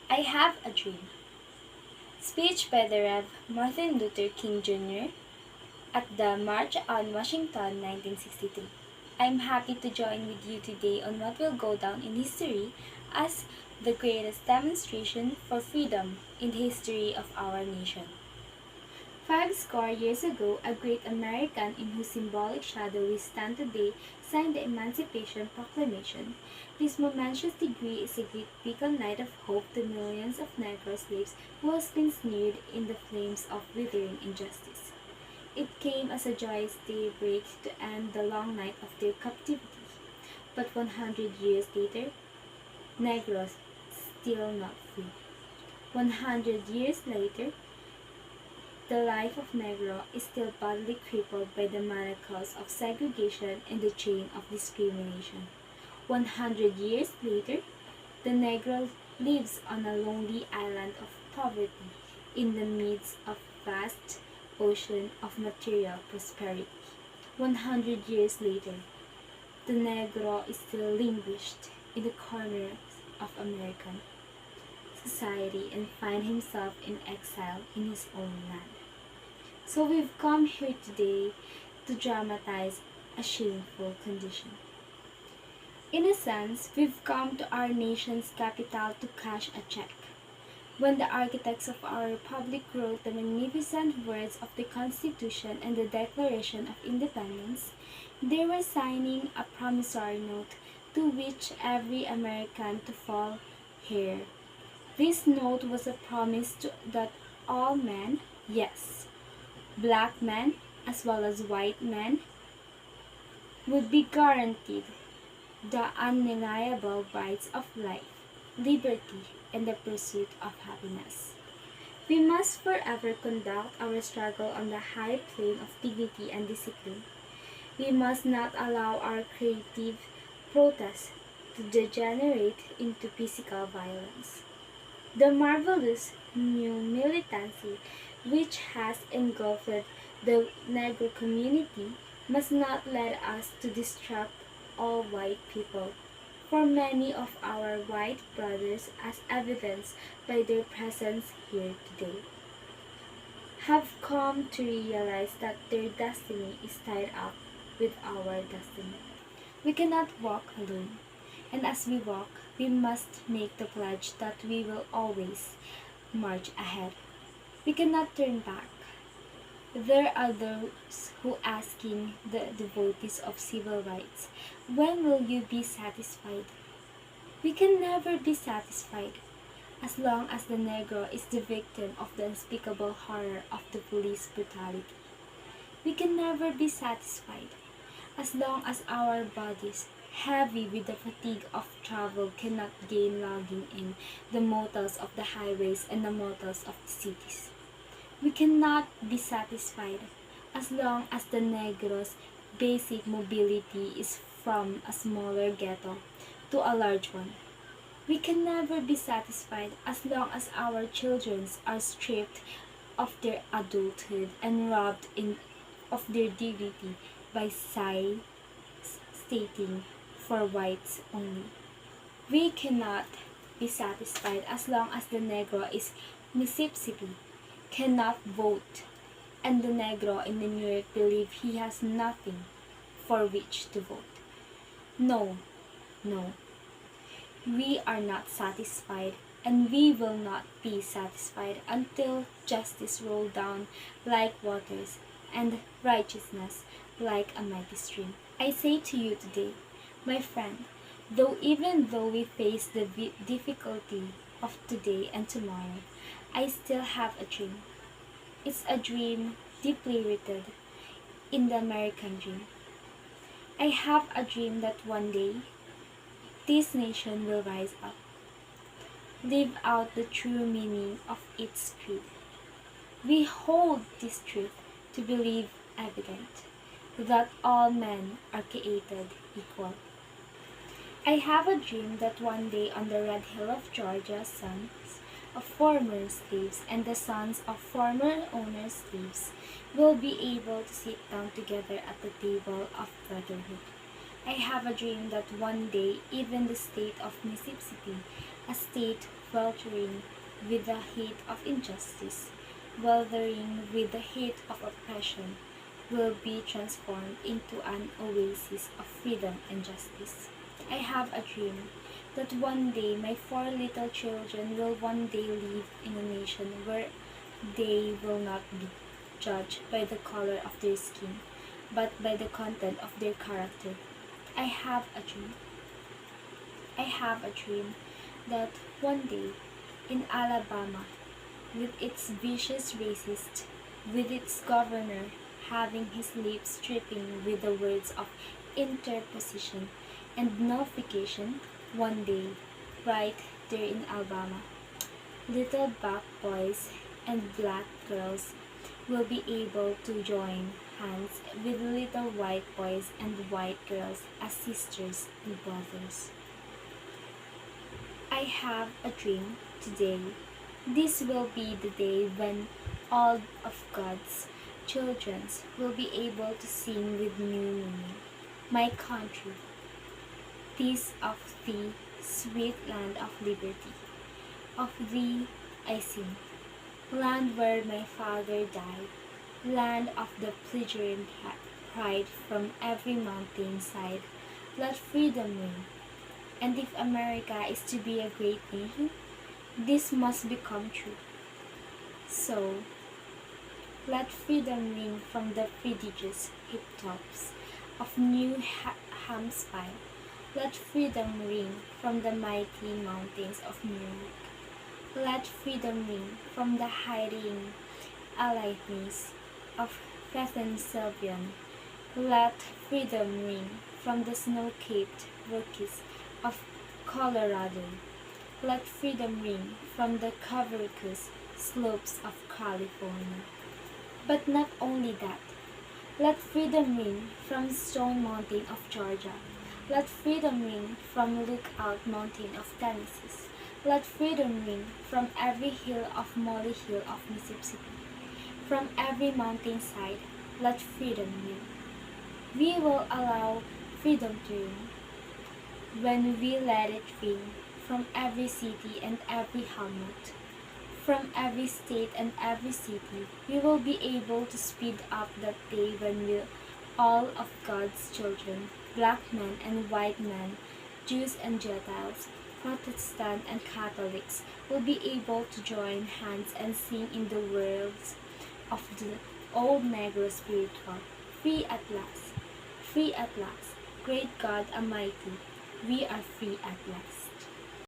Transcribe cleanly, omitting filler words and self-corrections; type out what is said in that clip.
I Have a Dream. Speech by the Rev. Martin Luther King Jr. at the March on Washington, 1963. I'm happy to join with you today on what will go down in history as the greatest demonstration for freedom in the history of our nation. 50 years ago, a great American in whose symbolic shadow we stand today signed the Emancipation Proclamation. This momentous decree is a great beacon light of hope to millions of Negro slaves who has been smeared in the flames of withering injustice. It came as a joyous daybreak to end the long night of their captivity. But 100 years later, Negroes still not free. 100 years later, the life of Negro is still badly crippled by the manacles of segregation and the chain of discrimination. 100 years later, the Negro lives on a lonely island of poverty in the midst of vast ocean of material prosperity. 100 years later, the Negro is still languished in the corners of American society and find himself in exile in his own land. So we've come here today to dramatize a shameful condition. In a sense, we've come to our nation's capital to cash a check. When the architects of our republic wrote the magnificent words of the Constitution and the Declaration of Independence, they were signing a promissory note to which every American to fall heir. This note was a promise that all men, yes, black men as well as white men, would be guaranteed the unalienable rights of life, liberty, and the pursuit of happiness. We must forever conduct our struggle on the high plane of dignity and discipline. We must not allow our creative protest to degenerate into physical violence. The marvelous new militancy which has engulfed the Negro community must not lead us to distract all white people, for many of our white brothers, as evidenced by their presence here today, have come to realize that their destiny is tied up with our destiny. We cannot walk alone, and as we walk, we must make the pledge that we will always march ahead. We cannot turn back. There are those who asking the devotees of civil rights, when will you be satisfied? We can never be satisfied as long as the Negro is the victim of the unspeakable horror of the police brutality. We can never be satisfied as long as our bodies, heavy with the fatigue of travel, cannot gain logging in the motels of the highways and the motels of the cities. We cannot be satisfied as long as the Negro's basic mobility is from a smaller ghetto to a large one. We can never be satisfied as long as our children are stripped of their adulthood and robbed of their dignity by signs stating for whites only. We cannot be satisfied as long as the Negro is Mississippi, cannot vote, and the Negro in New York believe he has nothing for which to vote. No, no, we are not satisfied, and we will not be satisfied until justice roll down like waters and righteousness like a mighty stream. I say to you today, my friend, even though we face the difficulty of today and tomorrow, I still have a dream. It's a dream deeply rooted in the American dream. I have a dream that one day this nation will rise up, live out the true meaning of its creed. We hold this truth to believe evident that all men are created equal. I have a dream that one day on the red hill of Georgia, sons of former slaves and the sons of former owners' slaves will be able to sit down together at the table of brotherhood. I have a dream that one day even the state of Mississippi, a state sweltering with the heat of injustice, weltering with the heat of oppression, will be transformed into an oasis of freedom and justice. I have a dream that one day my four little children will one day live in a nation where they will not be judged by the color of their skin, but by the content of their character. I have a dream. I have a dream that one day in Alabama, with its vicious racist, with its governor having his lips dripping with the words of interposition and nullification, one day, right there in Alabama, little black boys and black girls will be able to join hands with little white boys and white girls as sisters and brothers. I have a dream today. This will be the day when all of God's children will be able to sing with new meaning. My country, peace of thee, sweet land of liberty. Of thee I sing, land where my father died, land of the pleasuring pride from every mountain side. Let freedom ring. And if America is to be a great nation, this must become true. So, let freedom ring from the prodigious hip tops of New Hampshire. Let freedom ring from the mighty mountains of New York. Let freedom ring from the hiding aliveness of Pennsylvania. Let freedom ring from the snow-capped Rockies of Colorado. Let freedom ring from the Caucasus slopes of California. But not only that. Let freedom ring from Stone Mountain of Georgia. Let freedom ring from Lookout Mountain of Tennessee. Let freedom ring from every hill of Molly Hill of Mississippi. From every mountainside, let freedom ring. We will allow freedom to ring when we let it ring from every city and every hamlet. From every state and every city, we will be able to speed up that day when all of God's children, black men and white men, Jews and Gentiles, Protestant and Catholics, will be able to join hands and sing in the words of the old Negro spiritual. Free at last, great God Almighty, we are free at last.